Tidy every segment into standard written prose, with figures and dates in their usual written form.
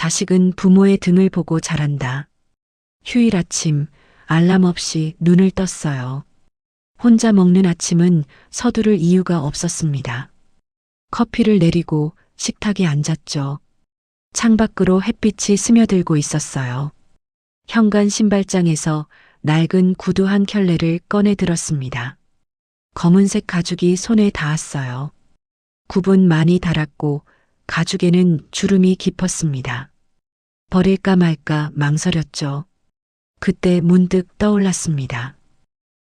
자식은 부모의 등을 보고 자란다. 휴일 아침 알람 없이 눈을 떴어요. 혼자 먹는 아침은 서두를 이유가 없었습니다. 커피를 내리고 식탁에 앉았죠. 창밖으로 햇빛이 스며들고 있었어요. 현관 신발장에서 낡은 구두 한 켤레를 꺼내 들었습니다. 검은색 가죽이 손에 닿았어요. 굽은 많이 닳았고 가죽에는 주름이 깊었습니다. 버릴까 말까 망설였죠. 그때 문득 떠올랐습니다.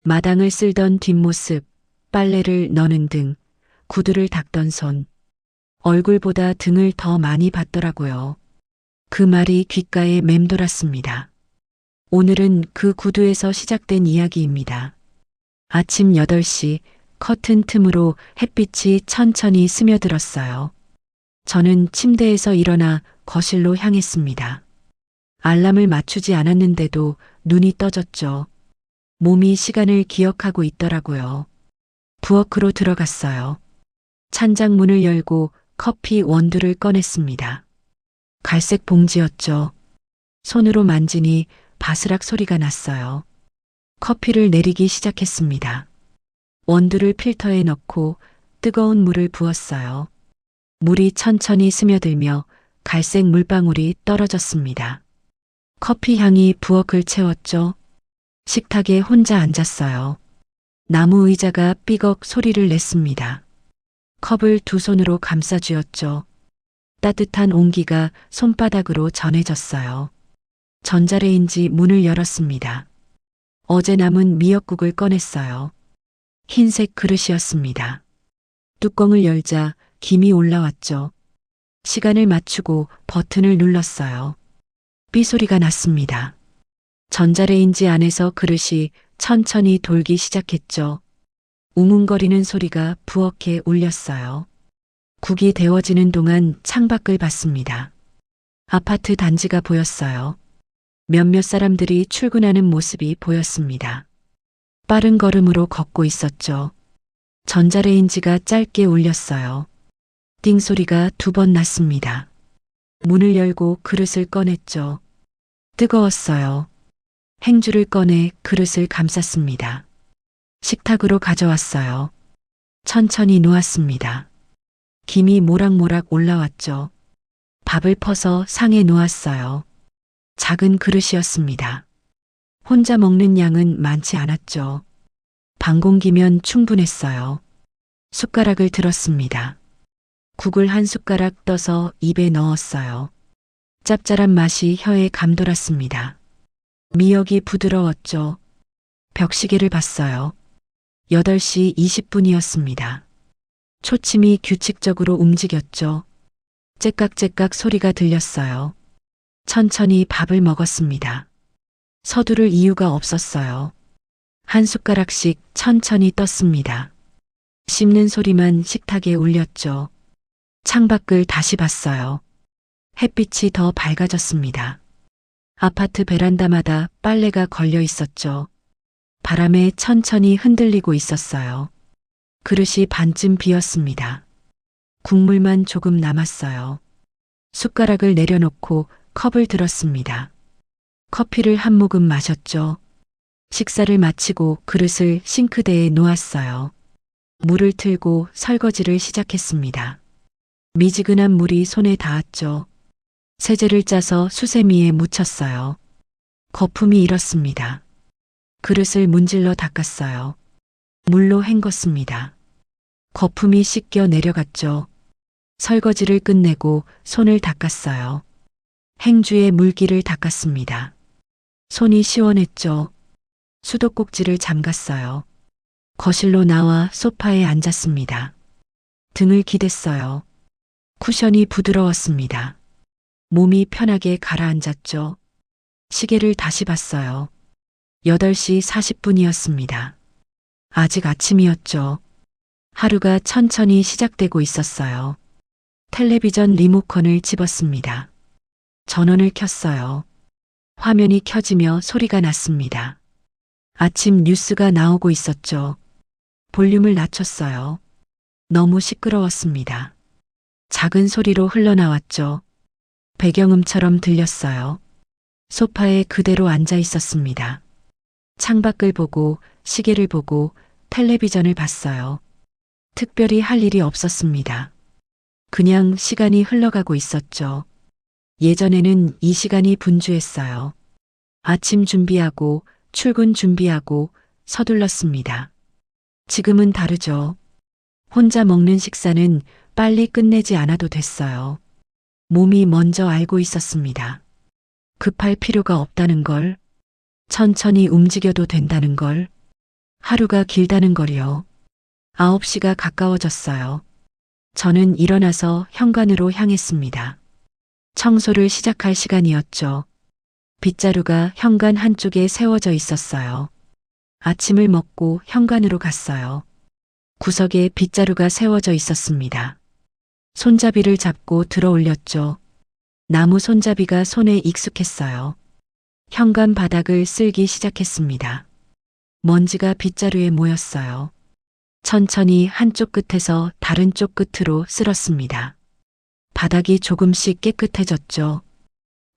마당을 쓸던 뒷모습, 빨래를 넣는 등, 구두를 닦던 손. 얼굴보다 등을 더 많이 봤더라고요. 그 말이 귓가에 맴돌았습니다. 오늘은 그 구두에서 시작된 이야기입니다. 아침 8시 커튼 틈으로 햇빛이 천천히 스며들었어요. 저는 침대에서 일어나 거실로 향했습니다. 알람을 맞추지 않았는데도 눈이 떠졌죠. 몸이 시간을 기억하고 있더라고요. 부엌으로 들어갔어요. 찬장문을 열고 커피 원두를 꺼냈습니다. 갈색 봉지였죠. 손으로 만지니 바스락 소리가 났어요. 커피를 내리기 시작했습니다. 원두를 필터에 넣고 뜨거운 물을 부었어요. 물이 천천히 스며들며 갈색 물방울이 떨어졌습니다. 커피 향이 부엌을 채웠죠. 식탁에 혼자 앉았어요. 나무 의자가 삐걱 소리를 냈습니다. 컵을 두 손으로 감싸 쥐었죠. 따뜻한 온기가 손바닥으로 전해졌어요. 전자레인지 문을 열었습니다. 어제 남은 미역국을 꺼냈어요. 흰색 그릇이었습니다. 뚜껑을 열자 김이 올라왔죠. 시간을 맞추고 버튼을 눌렀어요. 삐 소리가 났습니다. 전자레인지 안에서 그릇이 천천히 돌기 시작했죠. 웅웅거리는 소리가 부엌에 울렸어요. 국이 데워지는 동안 창밖을 봤습니다. 아파트 단지가 보였어요. 몇몇 사람들이 출근하는 모습이 보였습니다. 빠른 걸음으로 걷고 있었죠. 전자레인지가 짧게 울렸어요. 띵 소리가 2번 났습니다. 문을 열고 그릇을 꺼냈죠. 뜨거웠어요. 행주를 꺼내 그릇을 감쌌습니다. 식탁으로 가져왔어요. 천천히 놓았습니다. 김이 모락모락 올라왔죠. 밥을 퍼서 상에 놓았어요. 작은 그릇이었습니다. 혼자 먹는 양은 많지 않았죠. 반 공기면 충분했어요. 숟가락을 들었습니다. 국을 한 숟가락 떠서 입에 넣었어요. 짭짤한 맛이 혀에 감돌았습니다. 미역이 부드러웠죠. 벽시계를 봤어요. 8시 20분이었습니다. 초침이 규칙적으로 움직였죠. 째깍째깍 소리가 들렸어요. 천천히 밥을 먹었습니다. 서두를 이유가 없었어요. 한 숟가락씩 천천히 떴습니다. 씹는 소리만 식탁에 울렸죠. 창밖을 다시 봤어요. 햇빛이 더 밝아졌습니다. 아파트 베란다마다 빨래가 걸려 있었죠. 바람에 천천히 흔들리고 있었어요. 그릇이 반쯤 비었습니다. 국물만 조금 남았어요. 숟가락을 내려놓고 컵을 들었습니다. 커피를 한 모금 마셨죠. 식사를 마치고 그릇을 싱크대에 놓았어요. 물을 틀고 설거지를 시작했습니다. 미지근한 물이 손에 닿았죠. 세제를 짜서 수세미에 묻혔어요. 거품이 일었습니다. 그릇을 문질러 닦았어요. 물로 헹궜습니다. 거품이 씻겨 내려갔죠. 설거지를 끝내고 손을 닦았어요. 행주에 물기를 닦았습니다. 손이 시원했죠. 수도꼭지를 잠갔어요. 거실로 나와 소파에 앉았습니다. 등을 기댔어요. 쿠션이 부드러웠습니다. 몸이 편하게 가라앉았죠. 시계를 다시 봤어요. 8시 40분이었습니다. 아직 아침이었죠. 하루가 천천히 시작되고 있었어요. 텔레비전 리모컨을 집었습니다. 전원을 켰어요. 화면이 켜지며 소리가 났습니다. 아침 뉴스가 나오고 있었죠. 볼륨을 낮췄어요. 너무 시끄러웠습니다. 작은 소리로 흘러나왔죠. 배경음처럼 들렸어요. 소파에 그대로 앉아 있었습니다. 창밖을 보고 시계를 보고 텔레비전을 봤어요. 특별히 할 일이 없었습니다. 그냥 시간이 흘러가고 있었죠. 예전에는 이 시간이 분주했어요. 아침 준비하고 출근 준비하고 서둘렀습니다. 지금은 다르죠. 혼자 먹는 식사는 빨리 끝내지 않아도 됐어요. 몸이 먼저 알고 있었습니다. 급할 필요가 없다는 걸, 천천히 움직여도 된다는 걸, 하루가 길다는 걸요. 9시가 가까워졌어요. 저는 일어나서 현관으로 향했습니다. 청소를 시작할 시간이었죠. 빗자루가 현관 한쪽에 세워져 있었어요. 아침을 먹고 현관으로 갔어요. 구석에 빗자루가 세워져 있었습니다. 손잡이를 잡고 들어 올렸죠. 나무 손잡이가 손에 익숙했어요. 현관 바닥을 쓸기 시작했습니다. 먼지가 빗자루에 모였어요. 천천히 한쪽 끝에서 다른 쪽 끝으로 쓸었습니다. 바닥이 조금씩 깨끗해졌죠.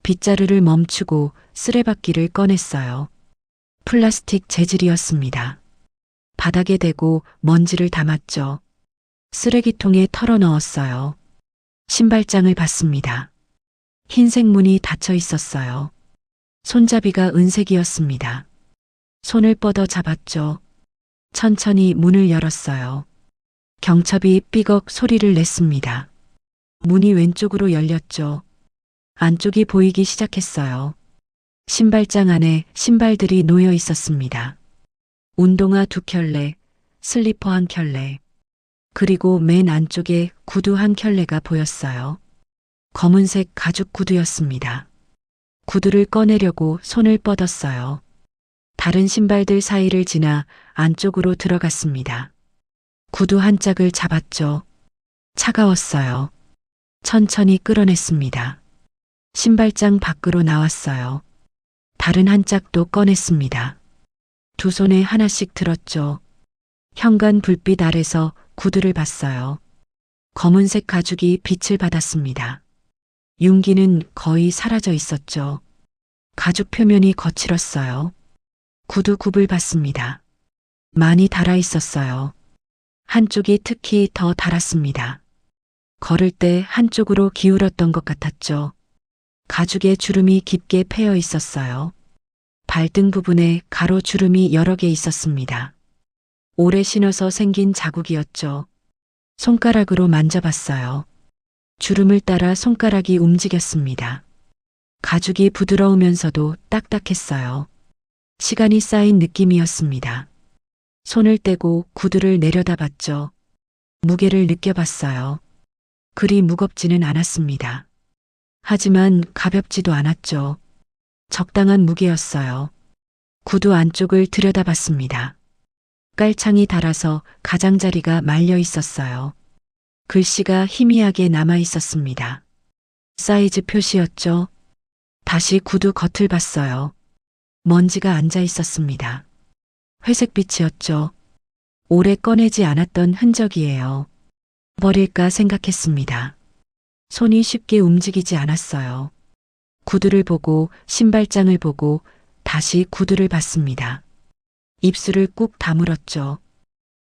빗자루를 멈추고 쓰레받기를 꺼냈어요. 플라스틱 재질이었습니다. 바닥에 대고 먼지를 담았죠. 쓰레기통에 털어 넣었어요. 신발장을 봤습니다. 흰색 문이 닫혀 있었어요. 손잡이가 은색이었습니다. 손을 뻗어 잡았죠. 천천히 문을 열었어요. 경첩이 삐걱 소리를 냈습니다. 문이 왼쪽으로 열렸죠. 안쪽이 보이기 시작했어요. 신발장 안에 신발들이 놓여 있었습니다. 운동화 2켤레, 슬리퍼 1켤레, 그리고 맨 안쪽에 구두 1켤레가 보였어요. 검은색 가죽 구두였습니다. 구두를 꺼내려고 손을 뻗었어요. 다른 신발들 사이를 지나 안쪽으로 들어갔습니다. 구두 한 짝을 잡았죠. 차가웠어요. 천천히 끌어냈습니다. 신발장 밖으로 나왔어요. 다른 한 짝도 꺼냈습니다. 두 손에 하나씩 들었죠. 현관 불빛 아래서 구두를 봤어요. 검은색 가죽이 빛을 받았습니다. 윤기는 거의 사라져 있었죠. 가죽 표면이 거칠었어요. 구두 굽을 봤습니다. 많이 닳아 있었어요. 한쪽이 특히 더 닳았습니다. 걸을 때 한쪽으로 기울었던 것 같았죠. 가죽에 주름이 깊게 패여 있었어요. 발등 부분에 가로 주름이 여러 개 있었습니다. 오래 신어서 생긴 자국이었죠. 손가락으로 만져봤어요. 주름을 따라 손가락이 움직였습니다. 가죽이 부드러우면서도 딱딱했어요. 시간이 쌓인 느낌이었습니다. 손을 떼고 구두를 내려다봤죠. 무게를 느껴봤어요. 그리 무겁지는 않았습니다. 하지만 가볍지도 않았죠. 적당한 무게였어요. 구두 안쪽을 들여다봤습니다. 깔창이 닳아서 가장자리가 말려 있었어요. 글씨가 희미하게 남아 있었습니다. 사이즈 표시였죠. 다시 구두 겉을 봤어요. 먼지가 앉아 있었습니다. 회색빛이었죠. 오래 꺼내지 않았던 흔적이에요. 버릴까 생각했습니다. 손이 쉽게 움직이지 않았어요. 구두를 보고 신발장을 보고 다시 구두를 봤습니다. 입술을 꾹 다물었죠.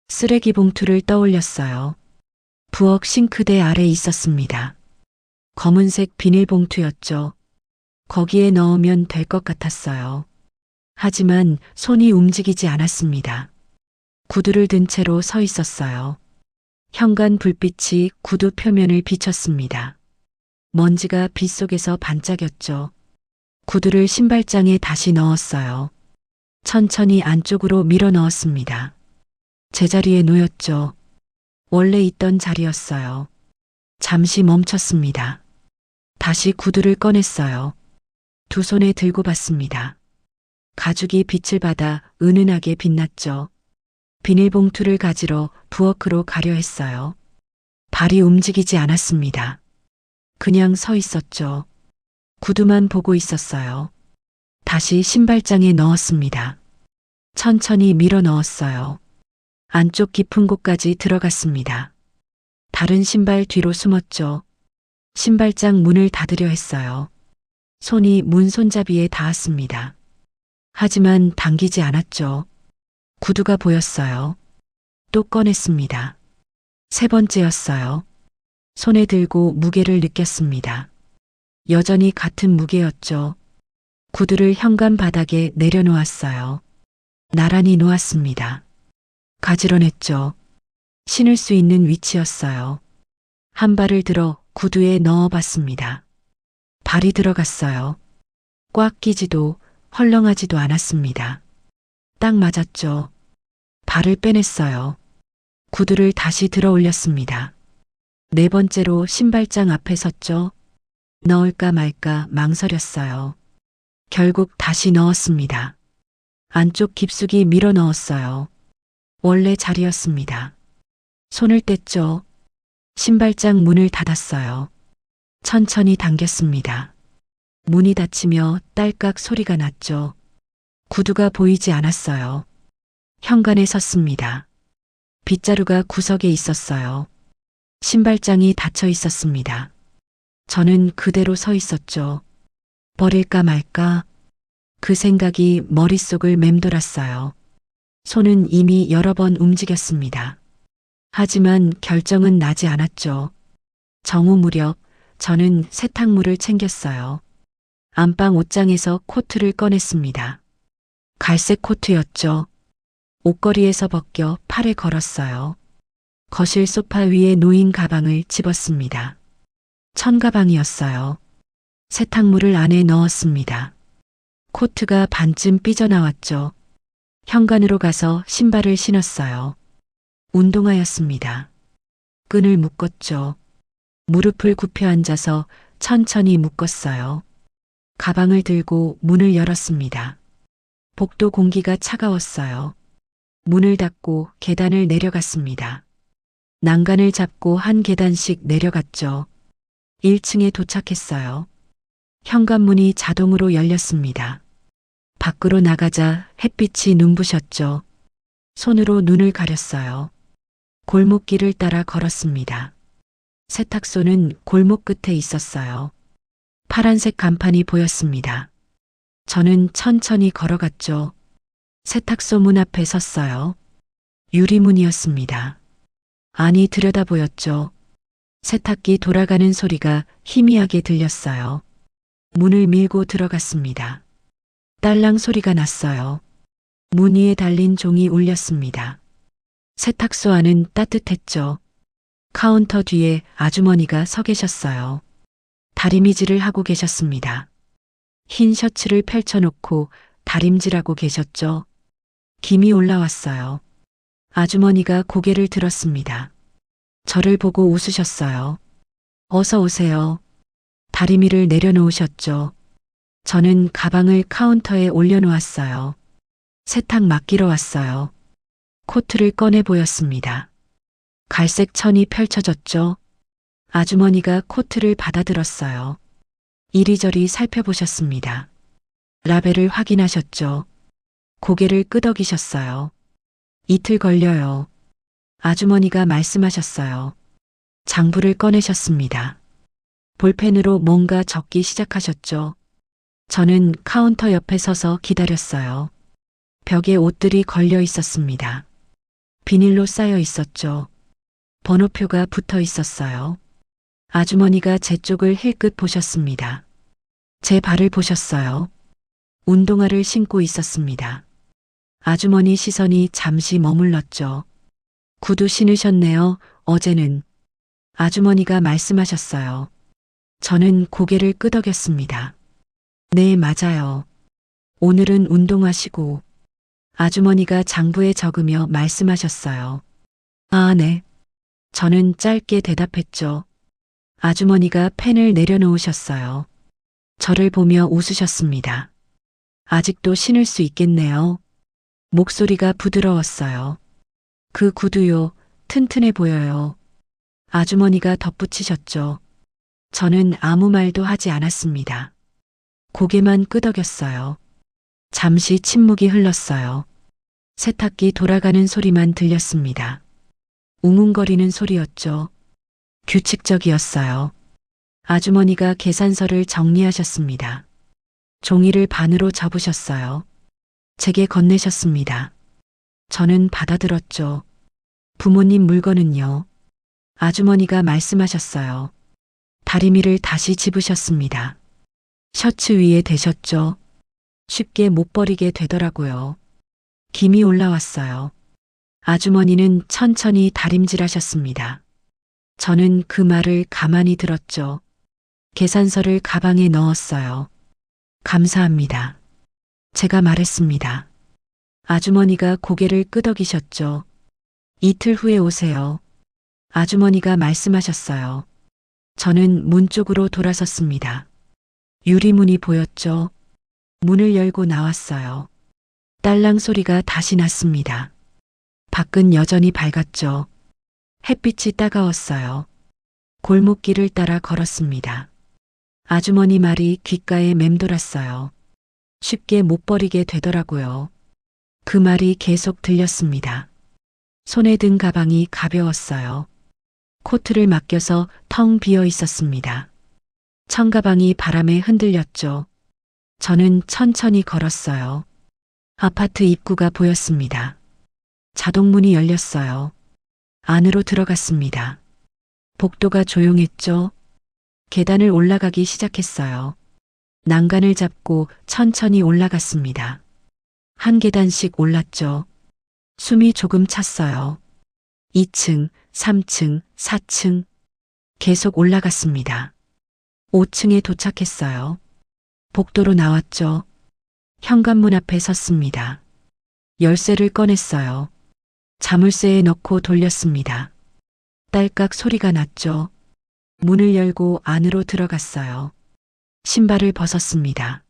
쓰레기 봉투를 떠올렸어요. 부엌 싱크대 아래 있었습니다. 검은색 비닐봉투였죠. 거기에 넣으면 될 것 같았어요. 하지만 손이 움직이지 않았습니다. 구두를 든 채로 서 있었어요. 현관 불빛이 구두 표면을 비쳤습니다. 먼지가 빛 속에서 반짝였죠. 구두를 신발장에 다시 넣었어요. 천천히 안쪽으로 밀어 넣었습니다. 제자리에 놓였죠. 원래 있던 자리였어요. 잠시 멈췄습니다. 다시 구두를 꺼냈어요. 두 손에 들고 봤습니다. 가죽이 빛을 받아 은은하게 빛났죠. 비닐봉투를 가지러 부엌으로 가려 했어요. 발이 움직이지 않았습니다. 그냥 서 있었죠. 구두만 보고 있었어요. 다시 신발장에 넣었습니다. 천천히 밀어 넣었어요. 안쪽 깊은 곳까지 들어갔습니다. 다른 신발 뒤로 숨었죠. 신발장 문을 닫으려 했어요. 손이 문 손잡이에 닿았습니다. 하지만 당기지 않았죠. 구두가 보였어요. 또 꺼냈습니다. 세 번째였어요. 손에 들고 무게를 느꼈습니다. 여전히 같은 무게였죠. 구두를 현관 바닥에 내려놓았어요. 나란히 놓았습니다. 가지런했죠. 신을 수 있는 위치였어요. 한 발을 들어 구두에 넣어봤습니다. 발이 들어갔어요. 꽉 끼지도 헐렁하지도 않았습니다. 딱 맞았죠. 발을 빼냈어요. 구두를 다시 들어 올렸습니다. 네 번째로 신발장 앞에 섰죠. 넣을까 말까 망설였어요. 결국 다시 넣었습니다. 안쪽 깊숙이 밀어 넣었어요. 원래 자리였습니다. 손을 뗐죠. 신발장 문을 닫았어요. 천천히 당겼습니다. 문이 닫히며 딸깍 소리가 났죠. 구두가 보이지 않았어요. 현관에 섰습니다. 빗자루가 구석에 있었어요. 신발장이 닫혀 있었습니다. 저는 그대로 서 있었죠. 버릴까 말까? 그 생각이 머릿속을 맴돌았어요. 손은 이미 여러 번 움직였습니다. 하지만 결정은 나지 않았죠. 정오 무렵 저는 세탁물을 챙겼어요. 안방 옷장에서 코트를 꺼냈습니다. 갈색 코트였죠. 옷걸이에서 벗겨 팔에 걸었어요. 거실 소파 위에 놓인 가방을 집었습니다. 천가방이었어요. 세탁물을 안에 넣었습니다. 코트가 반쯤 삐져나왔죠. 현관으로 가서 신발을 신었어요. 운동화였습니다. 끈을 묶었죠. 무릎을 굽혀 앉아서 천천히 묶었어요. 가방을 들고 문을 열었습니다. 복도 공기가 차가웠어요. 문을 닫고 계단을 내려갔습니다. 난간을 잡고 한 계단씩 내려갔죠. 1층에 도착했어요. 현관문이 자동으로 열렸습니다. 밖으로 나가자 햇빛이 눈부셨죠. 손으로 눈을 가렸어요. 골목길을 따라 걸었습니다. 세탁소는 골목 끝에 있었어요. 파란색 간판이 보였습니다. 저는 천천히 걸어갔죠. 세탁소 문 앞에 섰어요. 유리문이었습니다. 안이 들여다 보였죠. 세탁기 돌아가는 소리가 희미하게 들렸어요. 문을 밀고 들어갔습니다. 딸랑 소리가 났어요. 문 위에 달린 종이 울렸습니다. 세탁소 안은 따뜻했죠. 카운터 뒤에 아주머니가 서 계셨어요. 다리미질을 하고 계셨습니다. 흰 셔츠를 펼쳐놓고 다림질하고 계셨죠. 김이 올라왔어요. 아주머니가 고개를 들었습니다. 저를 보고 웃으셨어요. 어서 오세요. 다리미를 내려놓으셨죠. 저는 가방을 카운터에 올려놓았어요. 세탁 맡기러 왔어요. 코트를 꺼내 보였습니다. 갈색 천이 펼쳐졌죠. 아주머니가 코트를 받아들었어요. 이리저리 살펴보셨습니다. 라벨을 확인하셨죠. 고개를 끄덕이셨어요. 이틀 걸려요. 아주머니가 말씀하셨어요. 장부를 꺼내셨습니다. 볼펜으로 뭔가 적기 시작하셨죠. 저는 카운터 옆에 서서 기다렸어요. 벽에 옷들이 걸려 있었습니다. 비닐로 쌓여 있었죠. 번호표가 붙어 있었어요. 아주머니가 제 쪽을 힐끗 보셨습니다. 제 발을 보셨어요. 운동화를 신고 있었습니다. 아주머니 시선이 잠시 머물렀죠. 구두 신으셨네요, 어제는. 아주머니가 말씀하셨어요. 저는 고개를 끄덕였습니다. 네, 맞아요. 오늘은 운동하시고. 아주머니가 장부에 적으며 말씀하셨어요. 아, 네. 저는 짧게 대답했죠. 아주머니가 펜을 내려놓으셨어요. 저를 보며 웃으셨습니다. 아직도 신을 수 있겠네요. 목소리가 부드러웠어요. 그 구두요, 튼튼해 보여요. 아주머니가 덧붙이셨죠. 저는 아무 말도 하지 않았습니다. 고개만 끄덕였어요. 잠시 침묵이 흘렀어요. 세탁기 돌아가는 소리만 들렸습니다. 웅웅거리는 소리였죠. 규칙적이었어요. 아주머니가 계산서를 정리하셨습니다. 종이를 반으로 접으셨어요. 제게 건네셨습니다. 저는 받아들었죠. 부모님 물건은요. 아주머니가 말씀하셨어요. 다리미를 다시 집으셨습니다. 셔츠 위에 대셨죠. 쉽게 못 버리게 되더라고요. 김이 올라왔어요. 아주머니는 천천히 다림질하셨습니다. 저는 그 말을 가만히 들었죠. 계산서를 가방에 넣었어요. 감사합니다. 제가 말했습니다. 아주머니가 고개를 끄덕이셨죠. 이틀 후에 오세요. 아주머니가 말씀하셨어요. 저는 문 쪽으로 돌아섰습니다. 유리문이 보였죠. 문을 열고 나왔어요. 딸랑 소리가 다시 났습니다. 밖은 여전히 밝았죠. 햇빛이 따가웠어요. 골목길을 따라 걸었습니다. 아주머니 말이 귓가에 맴돌았어요. 쉽게 못 버리게 되더라고요. 그 말이 계속 들렸습니다. 손에 든 가방이 가벼웠어요. 코트를 맡겨서 텅 비어 있었습니다. 청가방이 바람에 흔들렸죠. 저는 천천히 걸었어요. 아파트 입구가 보였습니다. 자동문이 열렸어요. 안으로 들어갔습니다. 복도가 조용했죠. 계단을 올라가기 시작했어요. 난간을 잡고 천천히 올라갔습니다. 한 계단씩 올랐죠. 숨이 조금 찼어요. 2층, 3층, 4층. 계속 올라갔습니다. 5층에 도착했어요. 복도로 나왔죠. 현관문 앞에 섰습니다. 열쇠를 꺼냈어요. 자물쇠에 넣고 돌렸습니다. 딸깍 소리가 났죠. 문을 열고 안으로 들어갔어요. 신발을 벗었습니다.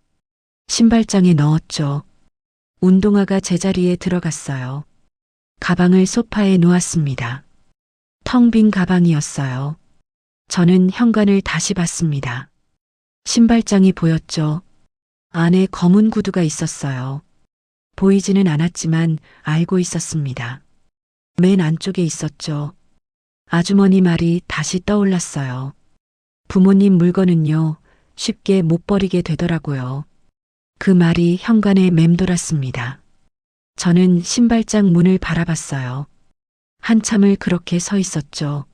신발장에 넣었죠. 운동화가 제자리에 들어갔어요. 가방을 소파에 놓았습니다. 텅 빈 가방이었어요. 저는 현관을 다시 봤습니다. 신발장이 보였죠. 안에 검은 구두가 있었어요. 보이지는 않았지만 알고 있었습니다. 맨 안쪽에 있었죠. 아주머니 말이 다시 떠올랐어요. 부모님 물건은요, 쉽게 못 버리게 되더라고요. 그 말이 현관에 맴돌았습니다. 저는 신발장 문을 바라봤어요. 한참을 그렇게 서 있었죠.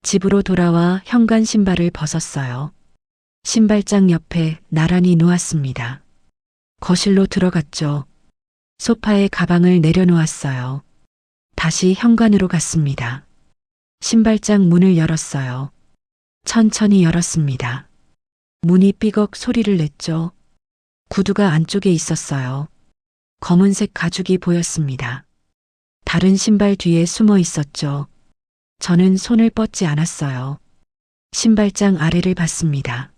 집으로 돌아와 현관 신발을 벗었어요. 신발장 옆에 나란히 놓았습니다. 거실로 들어갔죠. 소파에 가방을 내려놓았어요. 다시 현관으로 갔습니다. 신발장 문을 열었어요. 천천히 열었습니다. 문이 삐걱 소리를 냈죠. 구두가 안쪽에 있었어요. 검은색 가죽이 보였습니다. 다른 신발 뒤에 숨어 있었죠. 저는 손을 뻗지 않았어요. 신발장 아래를 봤습니다.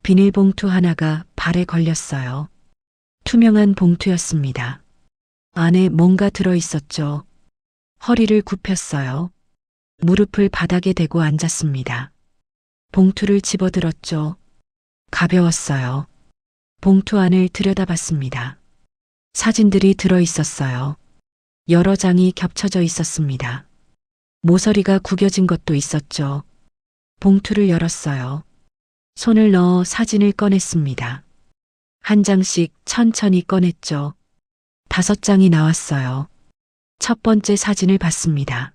비닐봉투 하나가 발에 걸렸어요. 투명한 봉투였습니다. 안에 뭔가 들어 있었죠. 허리를 굽혔어요. 무릎을 바닥에 대고 앉았습니다. 봉투를 집어들었죠. 가벼웠어요. 봉투 안을 들여다봤습니다. 사진들이 들어 있었어요. 여러 장이 겹쳐져 있었습니다. 모서리가 구겨진 것도 있었죠. 봉투를 열었어요. 손을 넣어 사진을 꺼냈습니다. 한 장씩 천천히 꺼냈죠. 5장이 나왔어요. 첫 번째 사진을 봤습니다.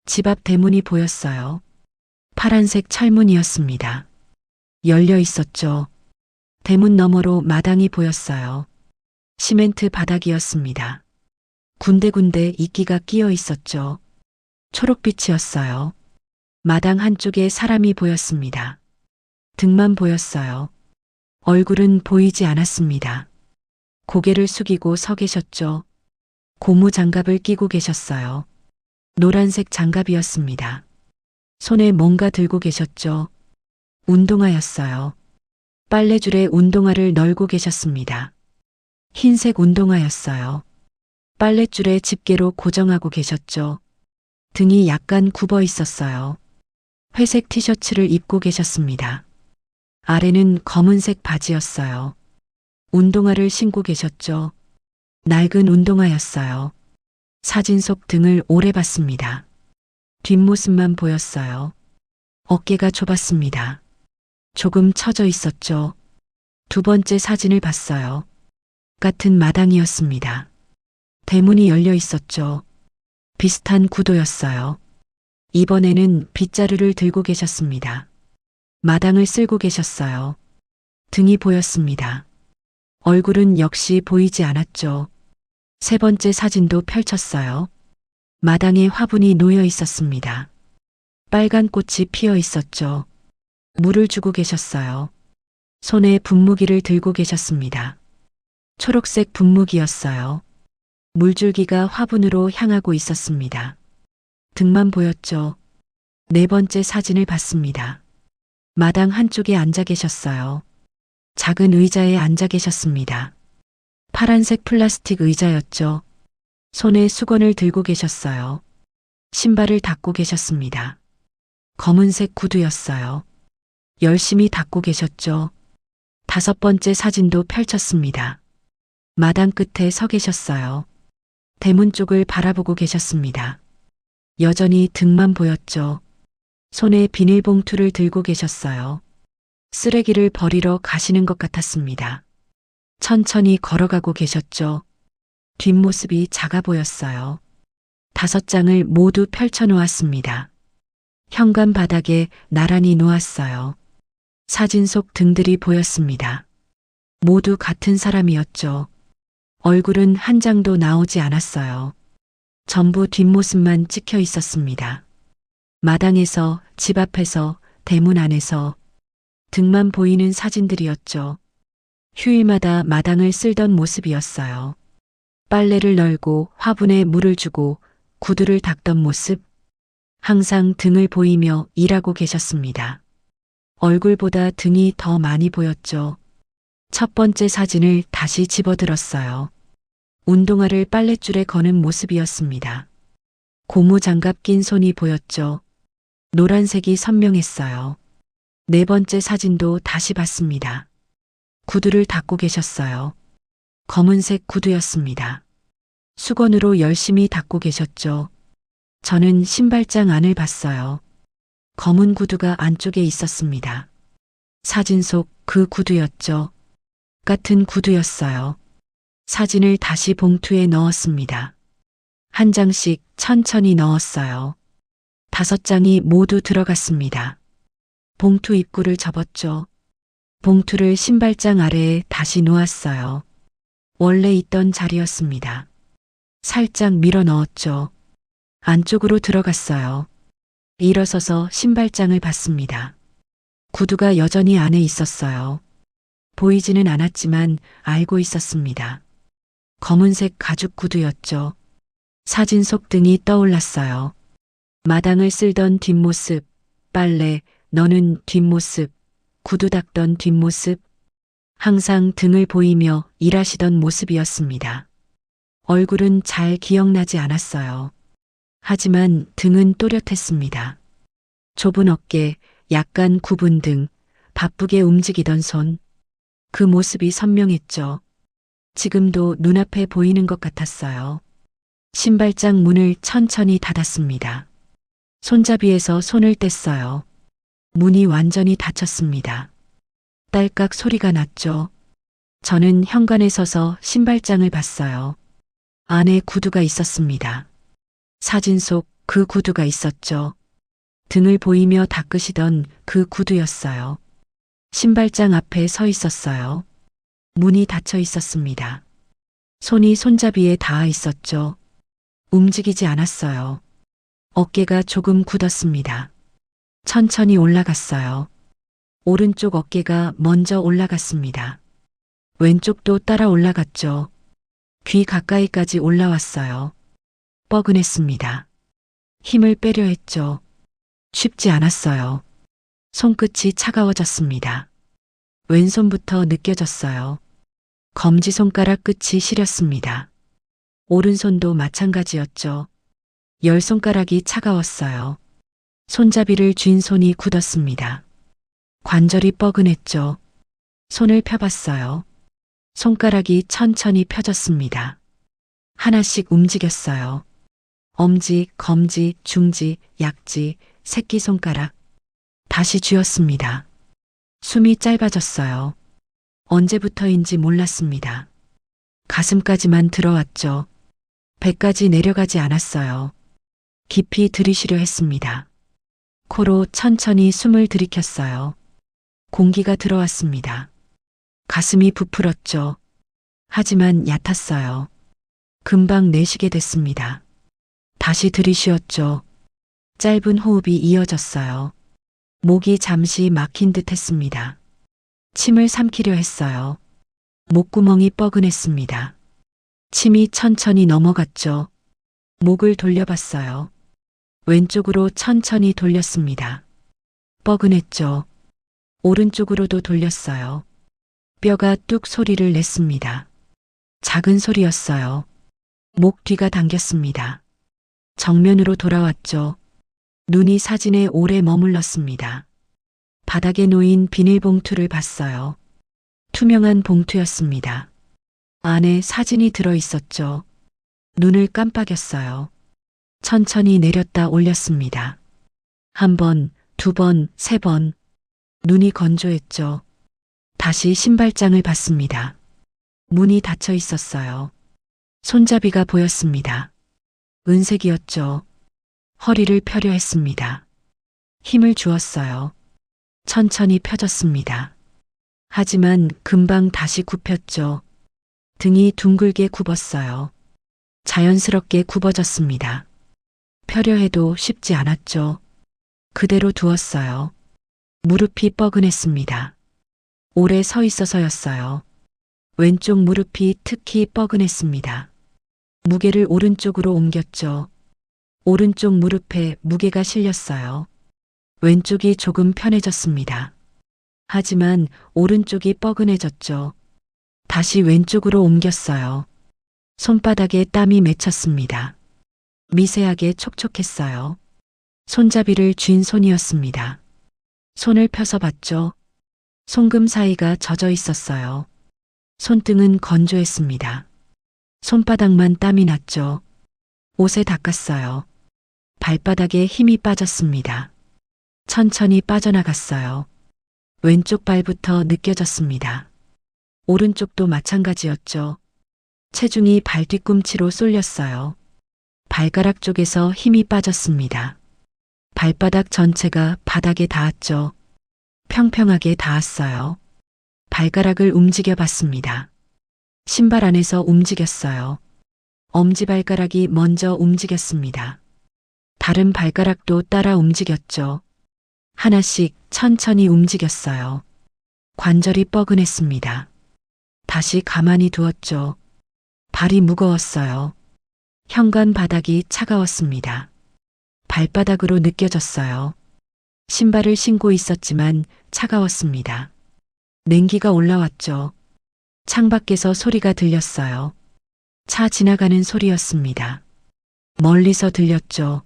집 앞 대문이 보였어요. 파란색 철문이었습니다. 열려 있었죠. 대문 너머로 마당이 보였어요. 시멘트 바닥이었습니다. 군데군데 이끼가 끼어 있었죠. 초록빛이었어요. 마당 한쪽에 사람이 보였습니다. 등만 보였어요. 얼굴은 보이지 않았습니다. 고개를 숙이고 서 계셨죠. 고무 장갑을 끼고 계셨어요. 노란색 장갑이었습니다. 손에 뭔가 들고 계셨죠. 운동화였어요. 빨래줄에 운동화를 널고 계셨습니다. 흰색 운동화였어요. 빨랫줄에 집게로 고정하고 계셨죠. 등이 약간 굽어 있었어요. 회색 티셔츠를 입고 계셨습니다. 아래는 검은색 바지였어요. 운동화를 신고 계셨죠. 낡은 운동화였어요. 사진 속 등을 오래 봤습니다. 뒷모습만 보였어요. 어깨가 좁았습니다. 조금 처져 있었죠. 두 번째 사진을 봤어요. 같은 마당이었습니다. 대문이 열려 있었죠. 비슷한 구도였어요. 이번에는 빗자루를 들고 계셨습니다. 마당을 쓸고 계셨어요. 등이 보였습니다. 얼굴은 역시 보이지 않았죠. 세 번째 사진도 펼쳤어요. 마당에 화분이 놓여 있었습니다. 빨간 꽃이 피어 있었죠. 물을 주고 계셨어요. 손에 분무기를 들고 계셨습니다. 초록색 분무기였어요. 물줄기가 화분으로 향하고 있었습니다. 등만 보였죠. 네 번째 사진을 봤습니다. 마당 한쪽에 앉아 계셨어요. 작은 의자에 앉아 계셨습니다. 파란색 플라스틱 의자였죠. 손에 수건을 들고 계셨어요. 신발을 닦고 계셨습니다. 검은색 구두였어요. 열심히 닦고 계셨죠. 다섯 번째 사진도 펼쳤습니다. 마당 끝에 서 계셨어요. 대문 쪽을 바라보고 계셨습니다. 여전히 등만 보였죠. 손에 비닐봉투를 들고 계셨어요. 쓰레기를 버리러 가시는 것 같았습니다. 천천히 걸어가고 계셨죠. 뒷모습이 작아 보였어요. 5장을 모두 펼쳐 놓았습니다. 현관 바닥에 나란히 놓았어요. 사진 속 등들이 보였습니다. 모두 같은 사람이었죠. 얼굴은 한 장도 나오지 않았어요. 전부 뒷모습만 찍혀 있었습니다. 마당에서, 집 앞에서, 대문 안에서 등만 보이는 사진들이었죠. 휴일마다 마당을 쓸던 모습이었어요. 빨래를 널고 화분에 물을 주고 구두를 닦던 모습. 항상 등을 보이며 일하고 계셨습니다. 얼굴보다 등이 더 많이 보였죠. 첫 번째 사진을 다시 집어들었어요. 운동화를 빨랫줄에 거는 모습이었습니다. 고무장갑 낀 손이 보였죠. 노란색이 선명했어요. 네 번째 사진도 다시 봤습니다. 구두를 닦고 계셨어요. 검은색 구두였습니다. 수건으로 열심히 닦고 계셨죠. 저는 신발장 안을 봤어요. 검은 구두가 안쪽에 있었습니다. 사진 속 그 구두였죠. 같은 구두였어요. 사진을 다시 봉투에 넣었습니다. 한 장씩 천천히 넣었어요. 5장이 모두 들어갔습니다. 봉투 입구를 접었죠. 봉투를 신발장 아래에 다시 놓았어요. 원래 있던 자리였습니다. 살짝 밀어 넣었죠. 안쪽으로 들어갔어요. 일어서서 신발장을 봤습니다. 구두가 여전히 안에 있었어요. 보이지는 않았지만 알고 있었습니다. 검은색 가죽 구두였죠. 사진 속 등이 떠올랐어요. 마당을 쓸던 뒷모습, 빨래, 너는 뒷모습, 구두 닦던 뒷모습, 항상 등을 보이며 일하시던 모습이었습니다. 얼굴은 잘 기억나지 않았어요. 하지만 등은 또렷했습니다. 좁은 어깨, 약간 굽은 등, 바쁘게 움직이던 손. 그 모습이 선명했죠. 지금도 눈앞에 보이는 것 같았어요. 신발장 문을 천천히 닫았습니다. 손잡이에서 손을 뗐어요. 문이 완전히 닫혔습니다. 딸깍 소리가 났죠. 저는 현관에 서서 신발장을 봤어요. 안에 구두가 있었습니다. 사진 속 그 구두가 있었죠. 등을 보이며 닦으시던 그 구두였어요. 신발장 앞에 서 있었어요. 문이 닫혀 있었습니다. 손이 손잡이에 닿아 있었죠. 움직이지 않았어요. 어깨가 조금 굳었습니다. 천천히 올라갔어요. 오른쪽 어깨가 먼저 올라갔습니다. 왼쪽도 따라 올라갔죠. 귀 가까이까지 올라왔어요. 뻐근했습니다. 힘을 빼려 했죠. 쉽지 않았어요. 손끝이 차가워졌습니다. 왼손부터 느껴졌어요. 검지손가락 끝이 시렸습니다. 오른손도 마찬가지였죠. 10손가락이 차가웠어요. 손잡이를 쥔 손이 굳었습니다. 관절이 뻐근했죠. 손을 펴봤어요. 손가락이 천천히 펴졌습니다. 하나씩 움직였어요. 엄지, 검지, 중지, 약지, 새끼손가락. 다시 쥐었습니다. 숨이 짧아졌어요. 언제부터인지 몰랐습니다. 가슴까지만 들어왔죠. 배까지 내려가지 않았어요. 깊이 들이쉬려 했습니다. 코로 천천히 숨을 들이켰어요. 공기가 들어왔습니다. 가슴이 부풀었죠. 하지만 얕았어요. 금방 내쉬게 됐습니다. 다시 들이쉬었죠. 짧은 호흡이 이어졌어요. 목이 잠시 막힌 듯 했습니다. 침을 삼키려 했어요. 목구멍이 뻐근했습니다. 침이 천천히 넘어갔죠. 목을 돌려봤어요. 왼쪽으로 천천히 돌렸습니다. 뻐근했죠. 오른쪽으로도 돌렸어요. 뼈가 뚝 소리를 냈습니다. 작은 소리였어요. 목 뒤가 당겼습니다. 정면으로 돌아왔죠. 눈이 사진에 오래 머물렀습니다. 바닥에 놓인 비닐봉투를 봤어요. 투명한 봉투였습니다. 안에 사진이 들어 있었죠. 눈을 깜빡였어요. 천천히 내렸다 올렸습니다. 한 번, 두 번, 세 번. 눈이 건조했죠. 다시 신발장을 봤습니다. 문이 닫혀 있었어요. 손잡이가 보였습니다. 은색이었죠. 허리를 펴려 했습니다. 힘을 주었어요. 천천히 펴졌습니다. 하지만 금방 다시 굽혔죠. 등이 둥글게 굽었어요. 자연스럽게 굽어졌습니다. 펴려 해도 쉽지 않았죠. 그대로 두었어요. 무릎이 뻐근했습니다. 오래 서 있어서였어요. 왼쪽 무릎이 특히 뻐근했습니다. 무게를 오른쪽으로 옮겼죠. 오른쪽 무릎에 무게가 실렸어요. 왼쪽이 조금 편해졌습니다. 하지만 오른쪽이 뻐근해졌죠. 다시 왼쪽으로 옮겼어요. 손바닥에 땀이 맺혔습니다. 미세하게 촉촉했어요. 손잡이를 쥔 손이었습니다. 손을 펴서 봤죠. 송금 사이가 젖어 있었어요. 손등은 건조했습니다. 손바닥만 땀이 났죠. 옷에 닦았어요. 발바닥에 힘이 빠졌습니다. 천천히 빠져나갔어요. 왼쪽 발부터 느껴졌습니다. 오른쪽도 마찬가지였죠. 체중이 발 뒤꿈치로 쏠렸어요. 발가락 쪽에서 힘이 빠졌습니다. 발바닥 전체가 바닥에 닿았죠. 평평하게 닿았어요. 발가락을 움직여 봤습니다. 신발 안에서 움직였어요. 엄지발가락이 먼저 움직였습니다. 다른 발가락도 따라 움직였죠. 하나씩 천천히 움직였어요. 관절이 뻐근했습니다. 다시 가만히 두었죠. 발이 무거웠어요. 현관 바닥이 차가웠습니다. 발바닥으로 느껴졌어요. 신발을 신고 있었지만 차가웠습니다. 냉기가 올라왔죠. 창밖에서 소리가 들렸어요. 차 지나가는 소리였습니다. 멀리서 들렸죠.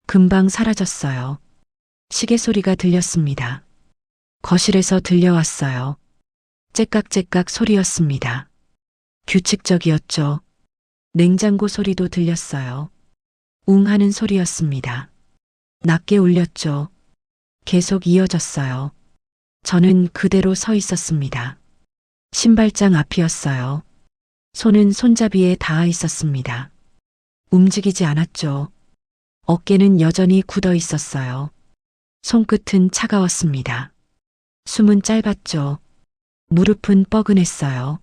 금방 사라졌어요. 시계 소리가 들렸습니다. 거실에서 들려왔어요. 째깍째깍 소리였습니다. 규칙적이었죠. 냉장고 소리도 들렸어요. 웅 하는 소리였습니다. 낮게 울렸죠. 계속 이어졌어요. 저는 그대로 서 있었습니다. 신발장 앞이었어요. 손은 손잡이에 닿아 있었습니다. 움직이지 않았죠. 어깨는 여전히 굳어 있었어요. 손끝은 차가웠습니다. 숨은 짧았죠. 무릎은 뻐근했어요.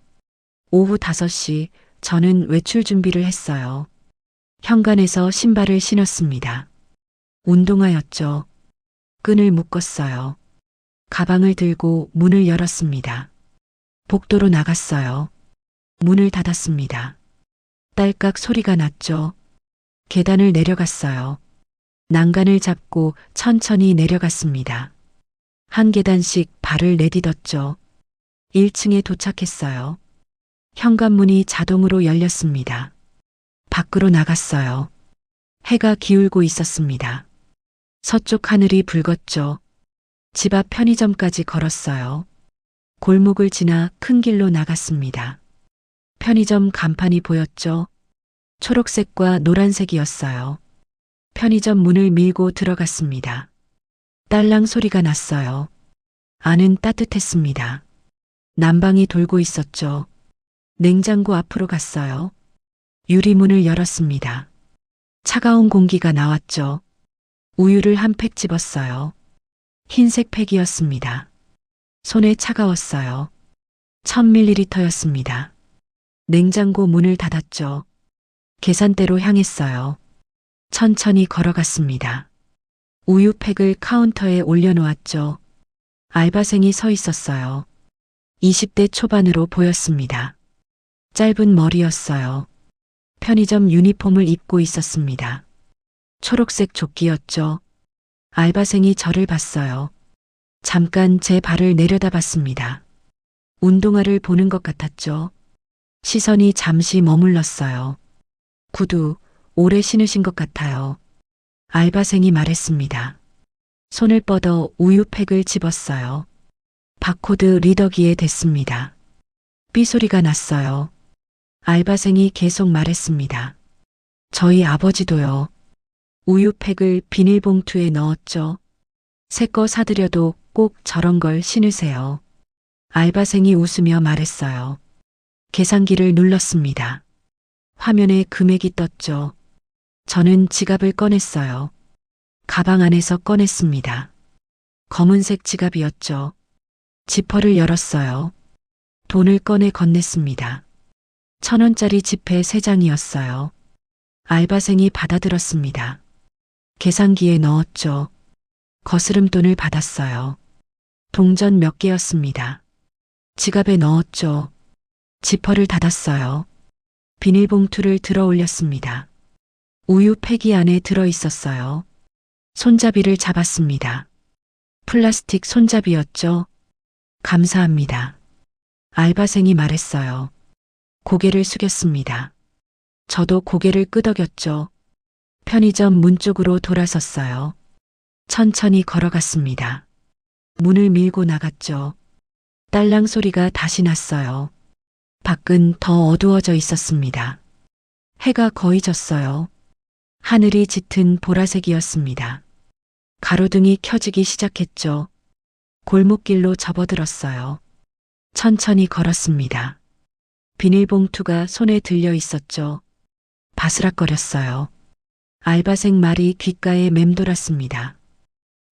오후 5시 저는 외출 준비를 했어요. 현관에서 신발을 신었습니다. 운동화였죠. 끈을 묶었어요. 가방을 들고 문을 열었습니다. 복도로 나갔어요. 문을 닫았습니다. 딸깍 소리가 났죠. 계단을 내려갔어요. 난간을 잡고 천천히 내려갔습니다. 한 계단씩 발을 내딛었죠. 1층에 도착했어요. 현관문이 자동으로 열렸습니다. 밖으로 나갔어요. 해가 기울고 있었습니다. 서쪽 하늘이 붉었죠. 집 앞 편의점까지 걸었어요. 골목을 지나 큰 길로 나갔습니다. 편의점 간판이 보였죠. 초록색과 노란색이었어요. 편의점 문을 밀고 들어갔습니다. 딸랑 소리가 났어요. 안은 따뜻했습니다. 난방이 돌고 있었죠. 냉장고 앞으로 갔어요. 유리문을 열었습니다. 차가운 공기가 나왔죠. 우유를 한 팩 집었어요. 흰색 팩이었습니다. 손에 차가웠어요. 1000ml였습니다. 냉장고 문을 닫았죠. 계산대로 향했어요. 천천히 걸어갔습니다. 우유팩을 카운터에 올려놓았죠. 알바생이 서 있었어요. 20대 초반으로 보였습니다. 짧은 머리였어요. 편의점 유니폼을 입고 있었습니다. 초록색 조끼였죠. 알바생이 저를 봤어요. 잠깐 제 발을 내려다봤습니다. 운동화를 보는 것 같았죠. 시선이 잠시 머물렀어요. 구두, 오래 신으신 것 같아요. 알바생이 말했습니다. 손을 뻗어 우유팩을 집었어요. 바코드 리더기에 댔습니다. 삐 소리가 났어요. 알바생이 계속 말했습니다. 저희 아버지도요. 우유팩을 비닐봉투에 넣었죠. 새 거 사드려도 꼭 저런 걸 신으세요. 알바생이 웃으며 말했어요. 계산기를 눌렀습니다. 화면에 금액이 떴죠. 저는 지갑을 꺼냈어요. 가방 안에서 꺼냈습니다. 검은색 지갑이었죠. 지퍼를 열었어요. 돈을 꺼내 건넸습니다. 1000원짜리 지폐 3장이었어요. 알바생이 받아들었습니다. 계산기에 넣었죠. 거스름돈을 받았어요. 동전 몇 개였습니다. 지갑에 넣었죠. 지퍼를 닫았어요. 비닐봉투를 들어 올렸습니다. 우유 팩이 안에 들어 있었어요. 손잡이를 잡았습니다. 플라스틱 손잡이였죠. 감사합니다. 알바생이 말했어요. 고개를 숙였습니다. 저도 고개를 끄덕였죠. 편의점 문 쪽으로 돌아섰어요. 천천히 걸어갔습니다. 문을 밀고 나갔죠. 딸랑 소리가 다시 났어요. 밖은 더 어두워져 있었습니다. 해가 거의 졌어요. 하늘이 짙은 보라색이었습니다. 가로등이 켜지기 시작했죠. 골목길로 접어들었어요. 천천히 걸었습니다. 비닐봉투가 손에 들려 있었죠. 바스락거렸어요. 알바생 말이 귓가에 맴돌았습니다.